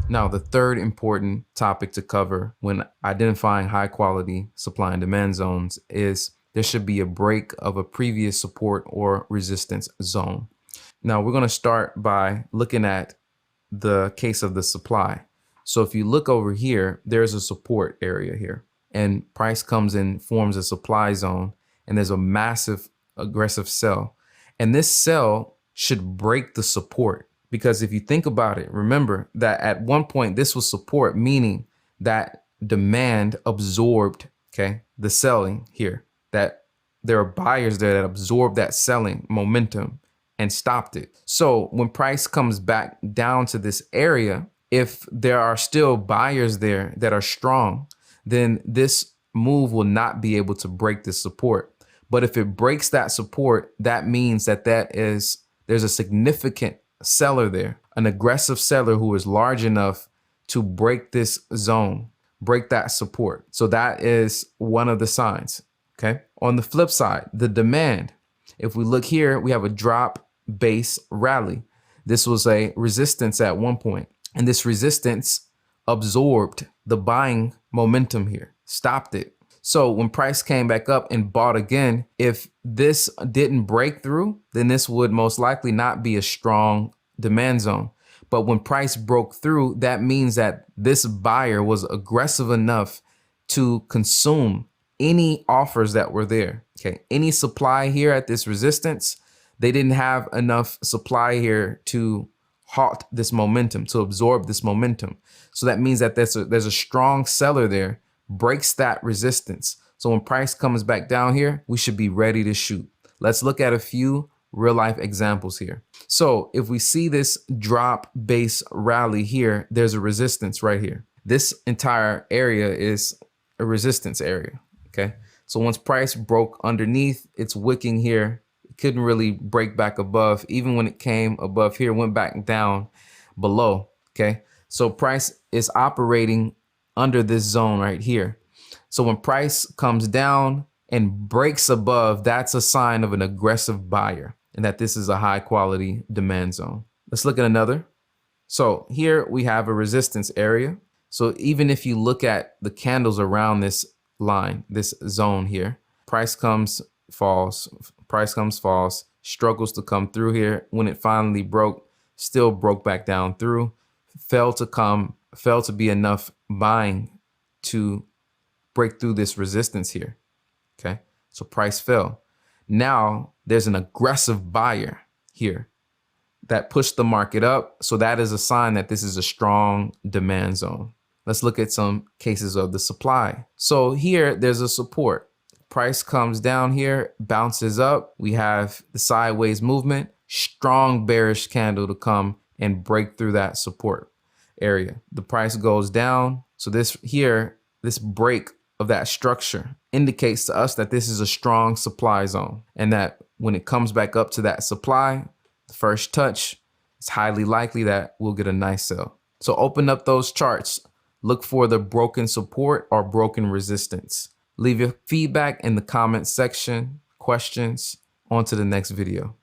Now, the third important topic to cover when identifying high quality supply and demand zones is there should be a break of a previous support or resistance zone. Now, we're going to start by looking at the case of the supply. So if you look over here, there's a support area here, and price comes in, forms a supply zone, and there's a massive aggressive sell. And this sell should break the support, because if you think about it, remember that at one point this was support, meaning that demand absorbed, okay, the selling here, that there are buyers there that absorbed that selling momentum and stopped it. So when price comes back down to this area, if there are still buyers there that are strong, then this move will not be able to break the support. But if it breaks that support, that means that there's a significant seller there, an aggressive seller who is large enough to break this zone, break that support. So that is one of the signs. Okay. On the flip side, the demand. If we look here, we have a drop base rally. This was a resistance at one point, and this resistance absorbed the buying momentum here, stopped it. So when price came back up and bought again, if this didn't break through, then this would most likely not be a strong demand zone. But when price broke through, that means that this buyer was aggressive enough to consume any offers that were there. Okay, any supply here at this resistance, they didn't have enough supply here to halt this momentum, to absorb this momentum. So that means that there's a strong seller there, breaks that resistance. So when price comes back down here, we should be ready to shoot. Let's look at a few real life examples here. So if we see this drop base rally here, there's a resistance right here. This entire area is a resistance area. Okay. So once price broke underneath, it's wicking here. It couldn't really break back above. Even when it came above here, went back down below. Okay. So price is operating under this zone right here. So when price comes down and breaks above, that's a sign of an aggressive buyer and that this is a high quality demand zone. Let's look at another. So here we have a resistance area. So even if you look at the candles around this line, this zone here, price comes, falls, price comes, falls, struggles to come through here. When it finally broke, still broke back down through, failed to be enough buying to break through this resistance here. Okay, so price fell. Now there's an aggressive buyer here that pushed the market up. So that is a sign that this is a strong demand zone. Let's look at some cases of the supply. So here there's a support. Price comes down here, bounces up. We have the sideways movement, strong bearish candle to come and break through that support area. The price goes down. So this break of that structure indicates to us that this is a strong supply zone, and that when it comes back up to that supply, the first touch, it's highly likely that we'll get a nice sell. So open up those charts. Look for the broken support or broken resistance. Leave your feedback in the comment section, questions. On to the next video.